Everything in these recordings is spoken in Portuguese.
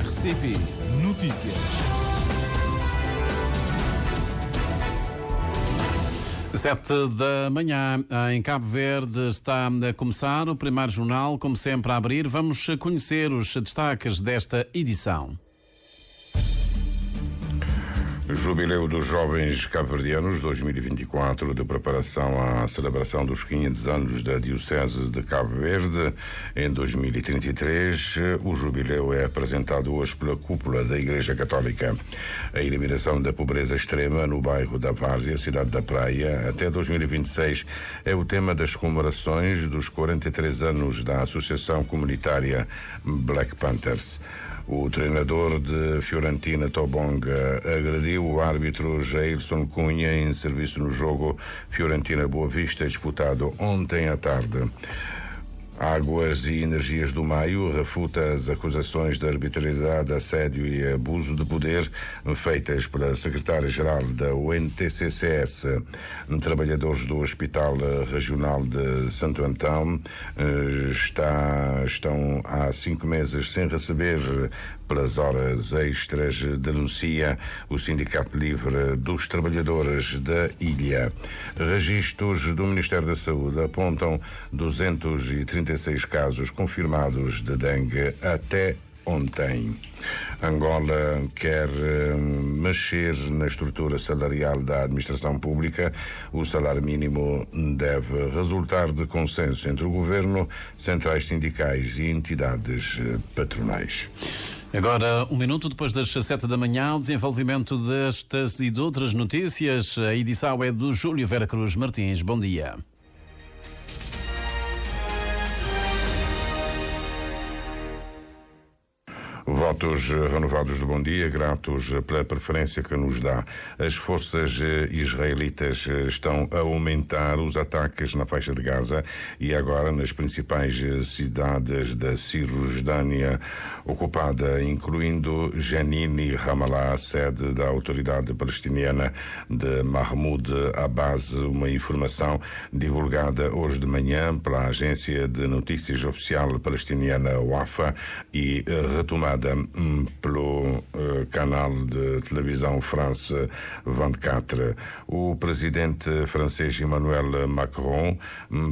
RCP Notícias. Sete da manhã em Cabo Verde está a começar o primeiro jornal, como sempre a abrir. Vamos conhecer os destaques desta edição. Jubileu dos Jovens Cabo-Verdianos 2024, de preparação à celebração dos 500 anos da Diocese de Cabo Verde em 2033. O jubileu é apresentado hoje pela cúpula da Igreja Católica. A eliminação da pobreza extrema no bairro da Várzea, cidade da Praia, até 2026 é o tema das comemorações dos 43 anos da Associação Comunitária Black Panthers. O treinador de Fiorentina, Tobonga, agrediu o árbitro Jailson Cunha em serviço no jogo Fiorentina-Boa Vista, disputado ontem à tarde. Águas e Energias do Maio refuta as acusações de arbitrariedade, assédio e abuso de poder feitas pela secretária-geral da UNTCCS. Trabalhadores do Hospital Regional de Santo Antão estão há 5 meses sem receber pelas horas extras, denuncia o Sindicato Livre dos Trabalhadores da ilha. Registros do Ministério da Saúde apontam 236 casos confirmados de dengue até ontem. Angola quer mexer na estrutura salarial da administração pública. O salário mínimo deve resultar de consenso entre o governo, centrais sindicais e entidades patronais. Agora, 1 minuto depois das 7 da manhã, o desenvolvimento destas e de outras notícias. A edição é do Júlio Vera Cruz Martins. Bom dia. Votos renovados de bom dia, gratos pela preferência que nos dá. As forças israelitas estão a aumentar os ataques na faixa de Gaza e agora nas principais cidades da Cisjordânia ocupada, incluindo Jenin e Ramallah, sede da autoridade palestiniana de Mahmoud Abbas. Uma informação divulgada hoje de manhã pela agência de notícias oficial palestiniana Wafa e retomada pelo canal de televisão France 24. O presidente francês Emmanuel Macron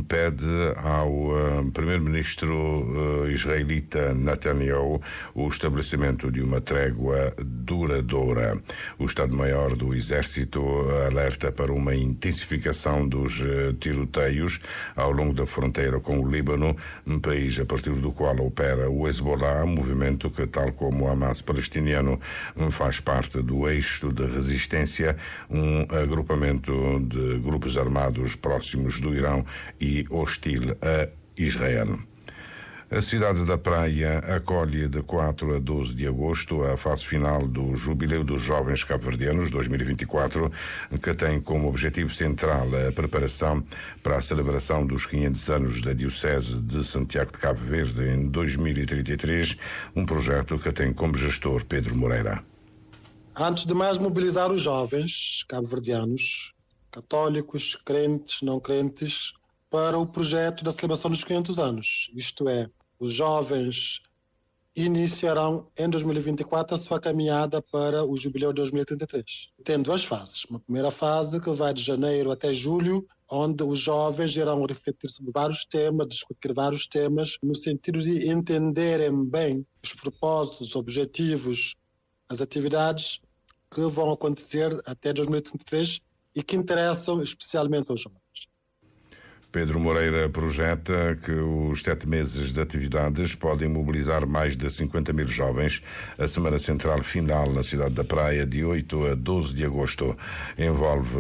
pede ao primeiro-ministro israelita Netanyahu o estabelecimento de uma trégua duradoura. O Estado-Maior do Exército alerta para uma intensificação dos tiroteios ao longo da fronteira com o Líbano, um país a partir do qual opera o Hezbollah, movimento que, tal como o Hamas palestiniano, faz parte do eixo de resistência, um agrupamento de grupos armados próximos do Irão e hostil a Israel. A cidade da Praia acolhe de 4 a 12 de agosto a fase final do Jubileu dos Jovens Cabo-Verdianos 2024, que tem como objetivo central a preparação para a celebração dos 500 anos da Diocese de Santiago de Cabo Verde em 2033, um projeto que tem como gestor Pedro Moreira. Antes de mais, mobilizar os jovens cabo-verdianos, católicos, crentes, não crentes, para o projeto da celebração dos 500 anos. Isto é, os jovens iniciarão em 2024 a sua caminhada para o Jubileu de 2033. Tem 2 fases. Uma primeira fase que vai de janeiro até julho, onde os jovens irão refletir sobre vários temas, discutir vários temas, no sentido de entenderem bem os propósitos, os objetivos, as atividades que vão acontecer até 2033 e que interessam especialmente aos jovens. Pedro Moreira projeta que os 7 meses de atividades podem mobilizar mais de 50 mil jovens. A Semana Central final na cidade da Praia, de 8 a 12 de agosto, envolve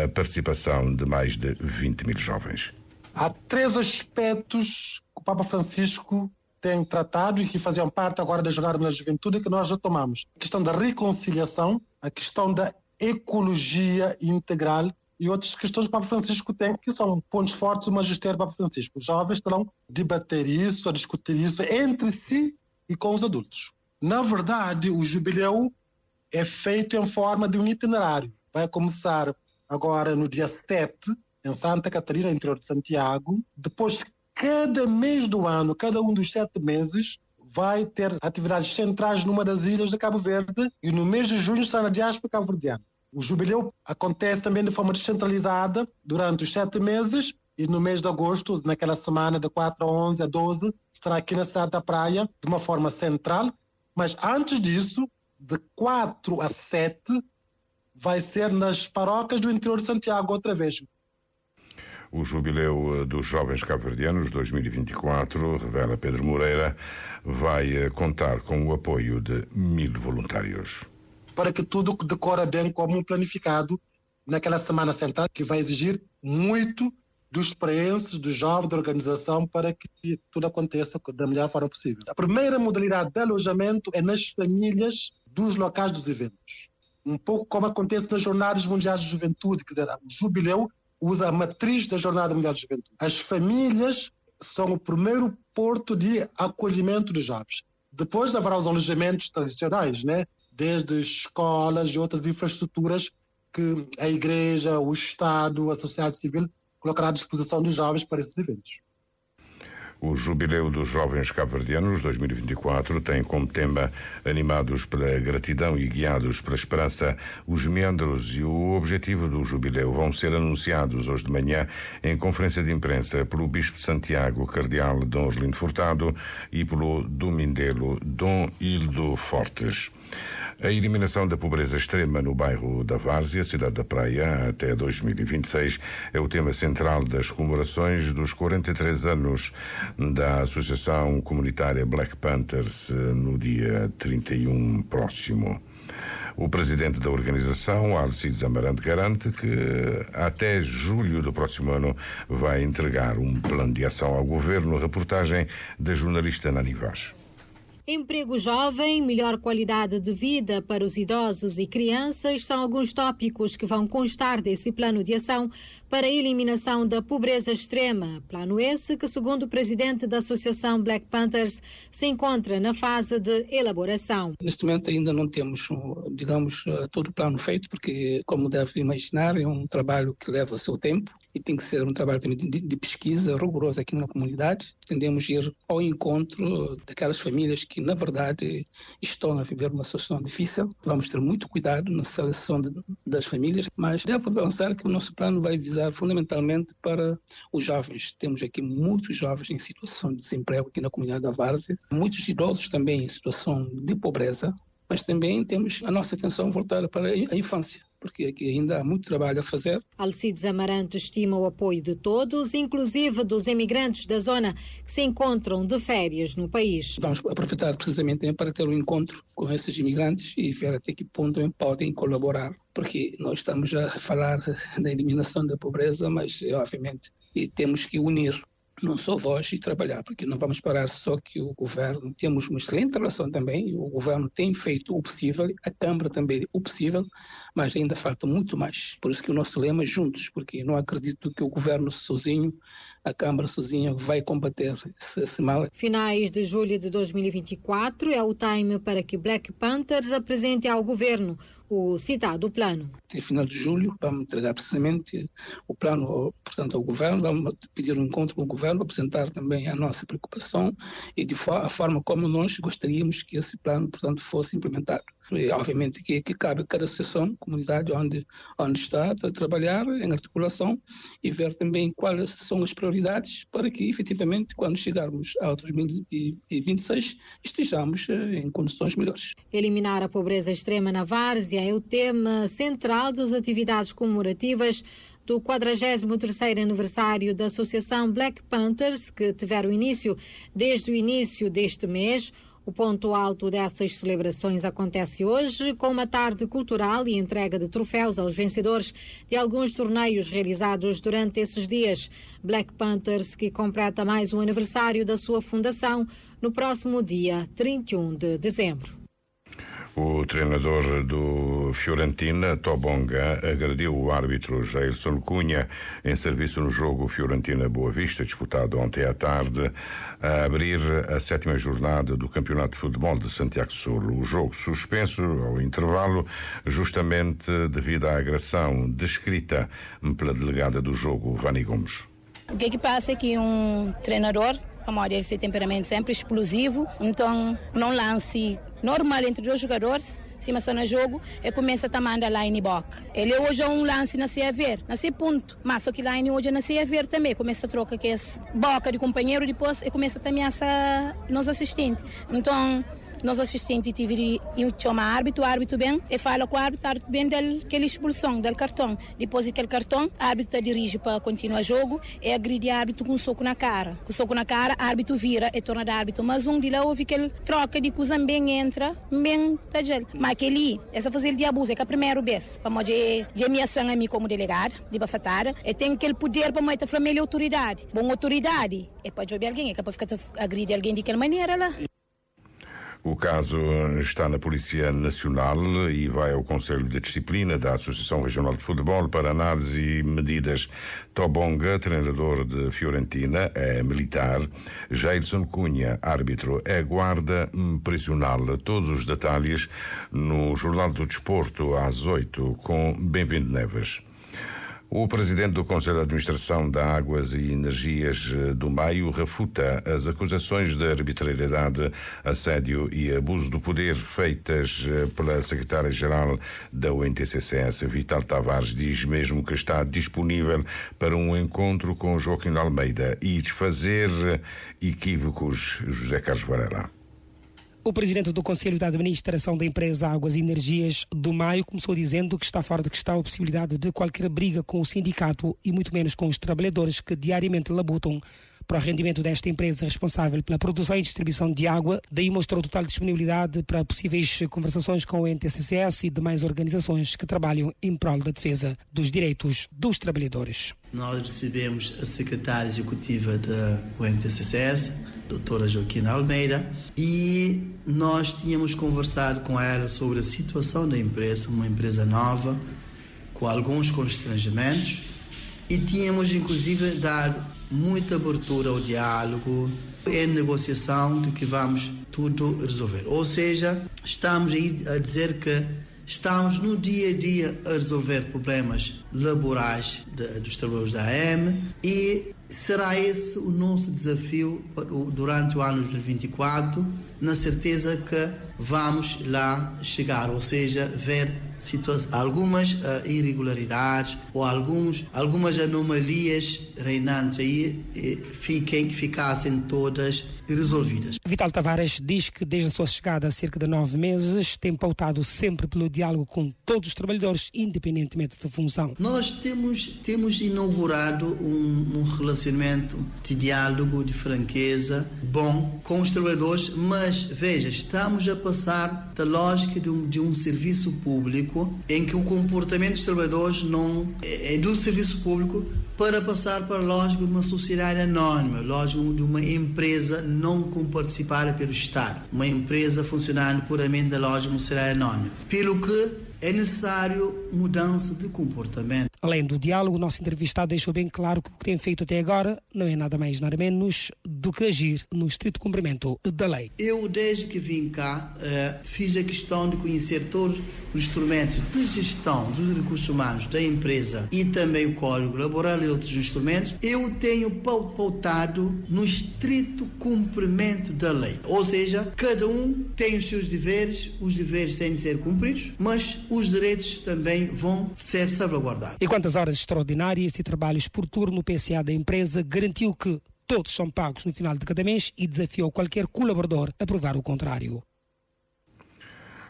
a participação de mais de 20 mil jovens. Há 3 aspectos que o Papa Francisco tem tratado e que faziam parte agora da Jornada da Juventude que nós retomamos. A questão da reconciliação, a questão da ecologia integral e outras questões que o Papa Francisco tem, que são pontos fortes do magistério do Papa Francisco. Os jovens terão de debater isso, a discutir isso entre si e com os adultos. Na verdade, o jubileu é feito em forma de um itinerário. Vai começar agora no dia 7, em Santa Catarina, interior de Santiago. Depois, cada mês do ano, cada um dos 7 meses, vai ter atividades centrais numa das ilhas de Cabo Verde e no mês de junho está na diáspora cabo-verdiana. O jubileu acontece também de forma descentralizada durante os 7 meses e no mês de agosto, naquela semana de 4 a 11 a 12, estará aqui na cidade da Praia de uma forma central, mas antes disso, de 4 a 7, vai ser nas paróquias do interior de Santiago outra vez. O Jubileu dos Jovens Cabo-Verdianos 2024, revela Pedro Moreira, vai contar com o apoio de 1000 voluntários. Para que tudo decorra bem como planificado naquela semana central, que vai exigir muito dos experiências, do jovem, da organização, para que tudo aconteça da melhor forma possível. A primeira modalidade de alojamento é nas famílias dos locais dos eventos. Um pouco como acontece nas Jornadas Mundiais de Juventude, quer dizer, o Jubileu usa a matriz da Jornada Mundial de Juventude. As famílias são o primeiro porto de acolhimento dos jovens. Depois haverá os alojamentos tradicionais, né? Desde escolas e outras infraestruturas que a Igreja, o Estado, a sociedade civil colocará à disposição dos jovens para esses eventos. O Jubileu dos Jovens Cabo-Verdianos 2024 tem como tema animados pela gratidão e guiados pela esperança. Os meandros e o objetivo do Jubileu vão ser anunciados hoje de manhã em conferência de imprensa pelo Bispo de Santiago, Cardeal Dom Orlindo Furtado, e pelo Domindelo Dom Hildo Fortes. A eliminação da pobreza extrema no bairro da Várzea, cidade da Praia, até 2026, é o tema central das comemorações dos 43 anos da Associação Comunitária Black Panthers no dia 31 próximo. O presidente da organização, Alcides Amarante, garante que até julho do próximo ano vai entregar um plano de ação ao governo. Reportagem da jornalista Nani Vaz. Emprego jovem, melhor qualidade de vida para os idosos e crianças são alguns tópicos que vão constar desse plano de ação para a eliminação da pobreza extrema. Plano esse que, segundo o presidente da Associação Black Panthers, se encontra na fase de elaboração. Neste momento ainda não temos, digamos, todo o plano feito, porque, como deve imaginar, é um trabalho que leva o seu tempo e tem que ser um trabalho também de pesquisa rigorosa aqui na comunidade. Tendemos a ir ao encontro daquelas famílias que, na verdade, estão a viver uma situação difícil. Vamos ter muito cuidado na seleção das famílias, mas devo pensar que o nosso plano vai visar fundamentalmente para os jovens. Temos aqui muitos jovens em situação de desemprego aqui na comunidade da Várzea, muitos idosos também em situação de pobreza, mas também temos a nossa atenção voltada para a infância, porque aqui ainda há muito trabalho a fazer. Alcides Amarante estima o apoio de todos, inclusive dos imigrantes da zona que se encontram de férias no país. Vamos aproveitar precisamente para ter um encontro com esses imigrantes e ver até que ponto também podem colaborar, porque nós estamos a falar da eliminação da pobreza, mas obviamente temos que unir não só voz e trabalhar, porque não vamos parar só que o governo, temos uma excelente relação também, o governo tem feito o possível, a Câmara também o possível, mas ainda falta muito mais. Por isso que o nosso lema é juntos, porque não acredito que o governo sozinho, a Câmara sozinha vai combater esse mal. Finais de julho de 2024 é o time para que Black Panthers apresente ao governo o citado plano. Em final de julho vamos entregar precisamente o plano, portanto, ao governo, vamos pedir um encontro com o governo, apresentar também a nossa preocupação e a forma como nós gostaríamos que esse plano, portanto, fosse implementado. E, obviamente que cabe a cada associação, comunidade onde está a trabalhar em articulação e ver também quais são as prioridades para que, efetivamente, quando chegarmos ao 2026, estejamos em condições melhores. Eliminar a pobreza extrema na Várzea é o tema central das atividades comemorativas do 43º aniversário da Associação Black Panthers, que tiveram início desde o início deste mês. O ponto alto dessas celebrações acontece hoje, com uma tarde cultural e entrega de troféus aos vencedores de alguns torneios realizados durante esses dias. Black Panthers, que completa mais um aniversário da sua fundação no próximo dia 31 de dezembro. O treinador do Fiorentina, Tobonga, agrediu o árbitro Jailson Cunha em serviço no jogo Fiorentina-Boa Vista, disputado ontem à tarde, a abrir a 7ª jornada do Campeonato de Futebol de Santiago Sul. O jogo suspenso ao intervalo, justamente devido à agressão descrita pela delegada do jogo, Vani Gomes. O que passa é que um treinador a modo esse temperamento sempre explosivo, então não lance normal entre dois jogadores, se mas no jogo, e começa a mandar line box. Ele hoje é um lance na a ver, nesse ponto, mas só que line hoje na a ver também, começa a trocar que é boca de companheiro depois e começa a ameaçar nos assistentes. Então, nós assistentes tivemos chamar o árbitro bem, e fala com o árbitro bem daquela expulsão, do cartão. Depois daquele cartão, o árbitro dirige para continuar o jogo e agride o árbitro com um soco na cara. Com o soco na cara, o árbitro vira e torna o árbitro. Mas de lá houve aquele troca de coisa bem entra, bem tá gel. Mas aquele, essa fazer de abuso, é que a primeira vez, para mover de ameaçar a mim como delegado, de bafatada, e tem aquele poder para mover a família autoridade. Bom, autoridade, é para jogar alguém, é para ficar agredir alguém de aquela maneira lá. O caso está na Polícia Nacional e vai ao Conselho de Disciplina da Associação Regional de Futebol para análise e medidas. Tobonga, treinador de Fiorentina, é militar. Jailson Cunha, árbitro, é guarda prisional. Todos os detalhes no Jornal do Desporto às 8 com Bem-vindo Neves. O presidente do Conselho de Administração da Águas e Energias do Maio refuta as acusações de arbitrariedade, assédio e abuso do poder feitas pela secretária-geral da UNTCCS, Vital Tavares. Diz mesmo que está disponível para um encontro com Joaquim Almeida e desfazer equívocos. José Carlos Varela. O presidente do Conselho de Administração da empresa Águas e Energias do Maio começou dizendo que está fora de questão a possibilidade de qualquer briga com o sindicato e muito menos com os trabalhadores que diariamente labutam para o rendimento desta empresa responsável pela produção e distribuição de água. Daí mostrou total disponibilidade para possíveis conversações com o NTCCS e demais organizações que trabalham em prol da defesa dos direitos dos trabalhadores. Nós recebemos a secretária executiva da UNTCCS, doutora Joaquina Almeida, e nós tínhamos conversado com ela sobre a situação da empresa, uma empresa nova, com alguns constrangimentos, e tínhamos inclusive dado muita abertura ao diálogo e negociação de que vamos tudo resolver. Ou seja, estamos aí a dizer que estamos no dia a dia a resolver problemas laborais dos trabalhadores da AM e será esse o nosso desafio durante o ano de 2024, na certeza que vamos lá chegar, ou seja, ver algumas irregularidades ou algumas anomalias reinantes aí ficassem todas resolvidas. Vital Tavares diz que desde a sua chegada há cerca de 9 meses tem pautado sempre pelo diálogo com todos os trabalhadores, independentemente da função. Nós temos inaugurado um relacionamento de diálogo, de franqueza, bom com os trabalhadores, mas veja, estamos a passar da lógica de um serviço público em que o comportamento dos trabalhadores não é do serviço público para passar para a lógica de uma sociedade anónima, lógica de uma empresa não comparticipada pelo Estado, uma empresa funcionando puramente da lógica de uma sociedade anónima. Pelo que é necessário mudança de comportamento. Além do diálogo, o nosso entrevistado deixou bem claro que o que tem feito até agora não é nada mais, nada menos do que agir no estrito cumprimento da lei. Eu, desde que vim cá, fiz a questão de conhecer todos os instrumentos de gestão dos recursos humanos da empresa e também o Código Laboral e outros instrumentos. Eu tenho pautado no estrito cumprimento da lei. Ou seja, cada um tem os seus deveres, os deveres têm de ser cumpridos, mas os direitos também vão ser salvaguardados. E quanto às horas extraordinárias e trabalhos por turno, o PCA da empresa garantiu que todos são pagos no final de cada mês e desafiou qualquer colaborador a provar o contrário.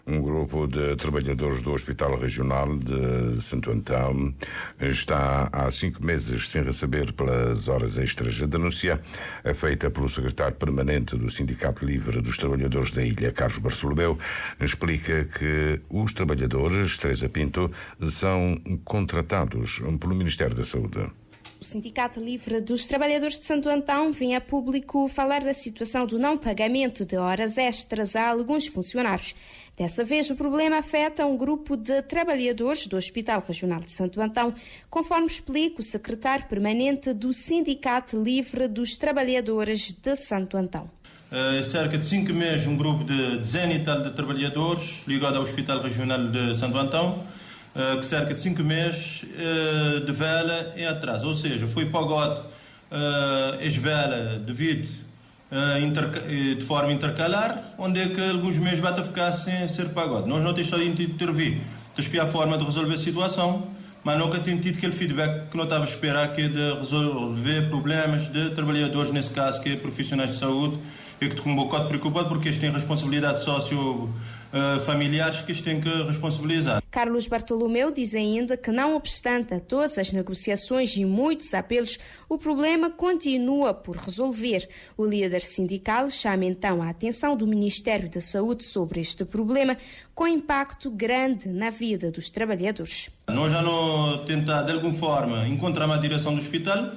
Um grupo de trabalhadores do Hospital Regional de Santo Antão está há 5 meses sem receber pelas horas extras. A denúncia é feita pelo secretário permanente do Sindicato Livre dos Trabalhadores da Ilha, Carlos Bartolomeu. Explica que os trabalhadores, Teresa Pinto, são contratados pelo Ministério da Saúde. O Sindicato Livre dos Trabalhadores de Santo Antão vem a público falar da situação do não pagamento de horas extras a alguns funcionários. Dessa vez, o problema afeta um grupo de trabalhadores do Hospital Regional de Santo Antão, conforme explica o secretário permanente do Sindicato Livre dos Trabalhadores de Santo Antão. Cerca de 5 meses, um grupo de dezena e tal de trabalhadores ligado ao Hospital Regional de Santo Antão, que cerca de 5 meses de vela em atraso, ou seja, foi pagado as velas devido de forma intercalar, onde é que alguns meses vai ficar sem ser pagado. Nós não temos de intervir, temos a forma de resolver a situação, mas nunca tem tido aquele feedback que não estava a esperar, que é de resolver problemas de trabalhadores, nesse caso, que é profissionais de saúde, e que estou um bocado preocupado porque eles têm responsabilidades socio-familiares que eles têm que responsabilizar. Carlos Bartolomeu diz ainda que, não obstante a todas as negociações e muitos apelos, o problema continua por resolver. O líder sindical chama então a atenção do Ministério da Saúde sobre este problema, com impacto grande na vida dos trabalhadores. Nós já não tentamos, de alguma forma, encontrar uma direção do hospital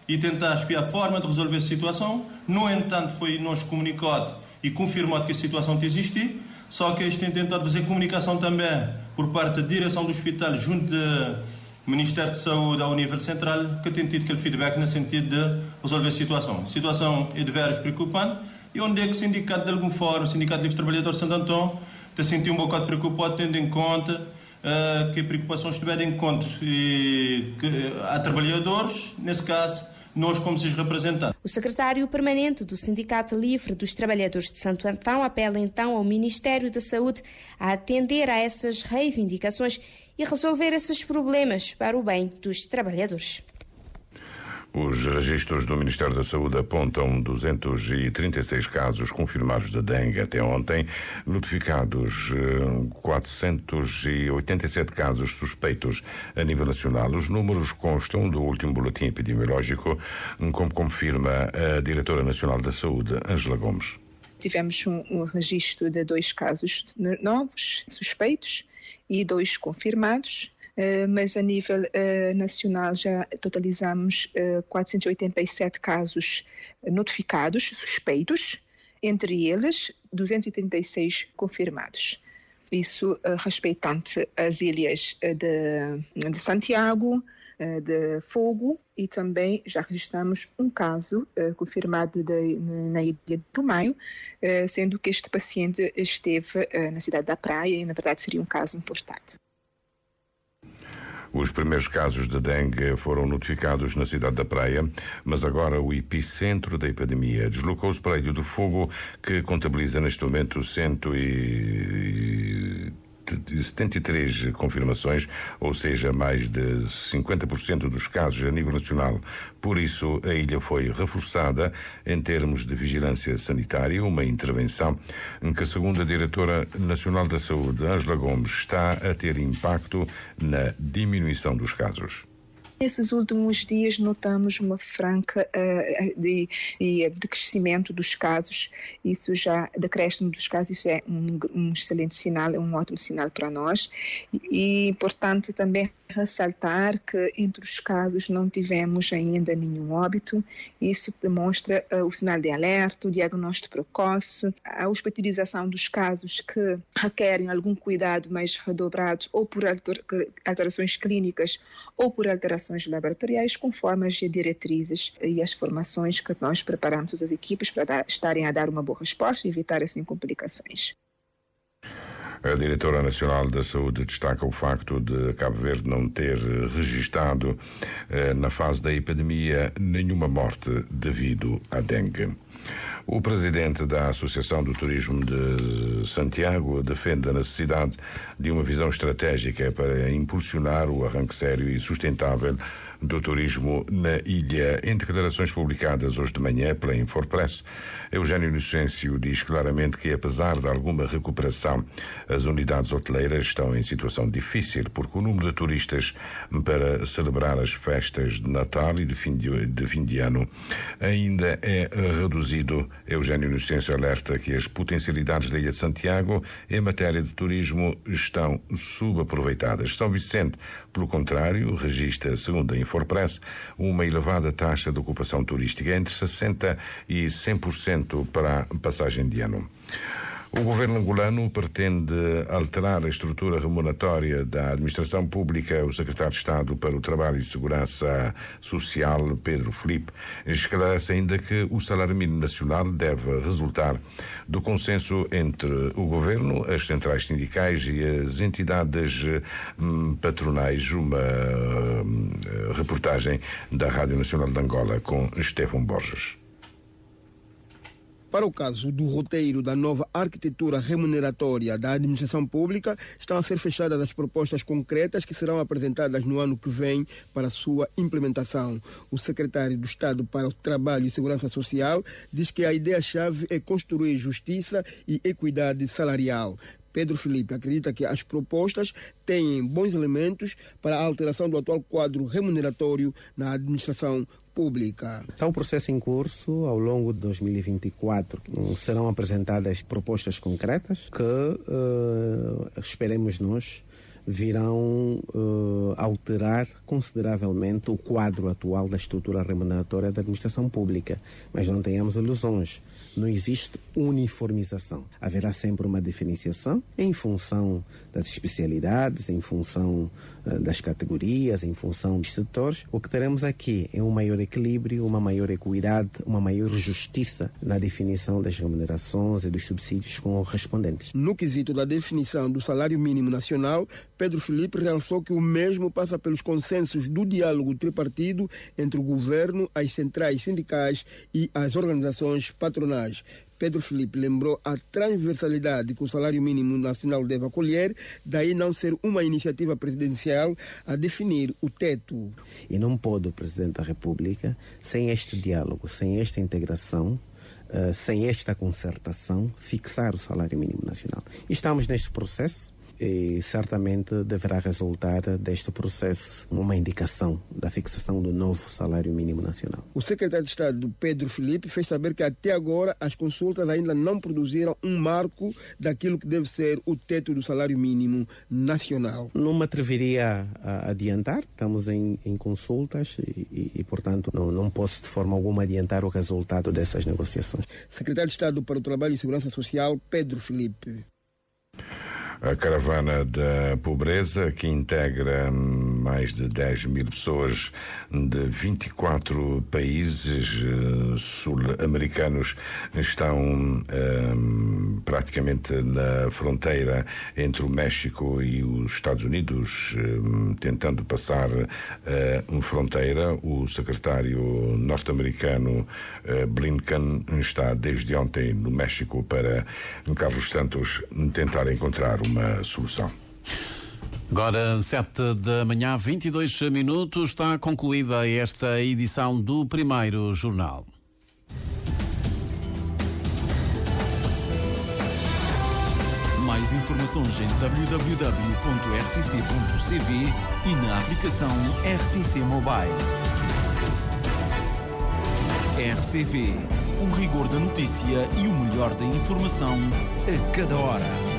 e tentar espiar a forma de resolver a situação. No entanto, foi nos comunicado e confirmado que a situação existe, só que eles têm tentado fazer comunicação também por parte da direção do hospital junto do Ministério de Saúde ao nível central, que tem tido aquele feedback no sentido de resolver a situação. A situação é de veras preocupante e onde é que o sindicato, de alguma forma, o Sindicato Livre Trabalhador de Santo Antão, está sentindo um bocado preocupado, tendo em conta que a preocupação estiver em conta e que há trabalhadores, nesse caso, nós como seus representantes. O secretário permanente do Sindicato Livre dos Trabalhadores de Santo Antão apela então ao Ministério da Saúde a atender a essas reivindicações e resolver esses problemas para o bem dos trabalhadores. Os registros do Ministério da Saúde apontam 236 casos confirmados de dengue até ontem, notificados 487 casos suspeitos a nível nacional. Os números constam do último boletim epidemiológico, como confirma a diretora nacional da Saúde, Ângela Gomes. Tivemos um registro de 2 casos novos, suspeitos, e 2 confirmados. Mas a nível nacional já totalizamos 487 casos notificados, suspeitos, entre eles 236 confirmados. Isso respeitante as ilhas de Santiago, de Fogo, e também já registramos um caso confirmado na ilha do Maio, sendo que este paciente esteve na cidade da Praia e na verdade seria um caso importado. Os primeiros casos de dengue foram notificados na cidade da Praia, mas agora o epicentro da epidemia deslocou-se para a Ilha do Fogo, que contabiliza neste momento 173 confirmações, ou seja, mais de 50% dos casos a nível nacional. Por isso, a ilha foi reforçada em termos de vigilância sanitária, uma intervenção que, segundo a diretora nacional da Saúde, Ângela Gomes, está a ter impacto na diminuição dos casos. Nesses últimos dias notamos uma franca de crescimento dos casos. Isso já, decréscimo dos casos, isso é um excelente sinal, é um ótimo sinal para nós. E importante também ressaltar que entre os casos não tivemos ainda nenhum óbito. Isso demonstra o sinal de alerta, o diagnóstico precoce, a hospitalização dos casos que requerem algum cuidado mais redobrado, ou por alterações clínicas ou por alterações laboratoriais, conforme as diretrizes e as formações que nós preparamos as equipes para estarem a dar uma boa resposta e evitar assim complicações. A diretora nacional da Saúde destaca o facto de Cabo Verde não ter registado na fase da epidemia nenhuma morte devido à dengue. O presidente da Associação do Turismo de Santiago defende a necessidade de uma visão estratégica para impulsionar o arranque sério e sustentável do turismo na ilha. Em declarações publicadas hoje de manhã pela Infopress, Eugênio Inocêncio diz claramente que, apesar de alguma recuperação, as unidades hoteleiras estão em situação difícil, porque o número de turistas para celebrar as festas de Natal e de fim de ano ainda é reduzido. Eugênio Inocêncio alerta que as potencialidades da ilha de Santiago em matéria de turismo estão subaproveitadas. São Vicente, pelo contrário, registra, segundo a Infopress, uma elevada taxa de ocupação turística, entre 60% e 100% para a passagem de ano. O governo angolano pretende alterar a estrutura remuneratória da administração pública. O secretário de Estado para o Trabalho e Segurança Social, Pedro Filipe, esclarece ainda que o salário mínimo nacional deve resultar do consenso entre o governo, as centrais sindicais e as entidades patronais. Uma reportagem da Rádio Nacional de Angola com Estefão Borges. Para o caso do roteiro da nova arquitetura remuneratória da administração pública, estão a ser fechadas as propostas concretas que serão apresentadas no ano que vem para sua implementação. O secretário do Estado para o Trabalho e Segurança Social diz que a ideia-chave é construir justiça e equidade salarial. Pedro Filipe acredita que as propostas têm bons elementos para a alteração do atual quadro remuneratório na administração pública. Está o processo em curso. Ao longo de 2024 serão apresentadas propostas concretas que esperemos nós virão alterar consideravelmente o quadro atual da estrutura remuneratória da administração pública. Mas não tenhamos ilusões. Não existe uniformização. Haverá sempre uma diferenciação em função das especialidades, em função das categorias, em função dos setores. O que teremos aqui é um maior equilíbrio, uma maior equidade, uma maior justiça na definição das remunerações e dos subsídios correspondentes. No quesito da definição do salário mínimo nacional, Pedro Filipe realçou que o mesmo passa pelos consensos do diálogo tripartido entre o governo, as centrais sindicais e as organizações patronais. Pedro Filipe lembrou a transversalidade que o salário mínimo nacional deve acolher, daí não ser uma iniciativa presidencial a definir o teto. E não pode o Presidente da República, sem este diálogo, sem esta integração, sem esta concertação, fixar o salário mínimo nacional. Estamos neste processo. E certamente deverá resultar deste processo uma indicação da fixação do novo salário mínimo nacional. O secretário de Estado, Pedro Filipe, fez saber que até agora as consultas ainda não produziram um marco daquilo que deve ser o teto do salário mínimo nacional. Não me atreveria a adiantar, estamos em consultas e portanto, não posso de forma alguma adiantar o resultado dessas negociações. Secretário de Estado para o Trabalho e Segurança Social, Pedro Filipe. A caravana da pobreza, que integra mais de 10 mil pessoas de 24 países sul-americanos, estão praticamente na fronteira entre o México e os Estados Unidos, tentando passar uma fronteira. O secretário norte-americano Blinken está desde ontem no México para Carlos Santos tentar encontrar uma solução. Agora, 7 da manhã, 22 minutos, está concluída esta edição do Primeiro Jornal. Mais informações em www.rtc.cv e na aplicação RTC Mobile. RCV, o rigor da notícia e o melhor da informação a cada hora.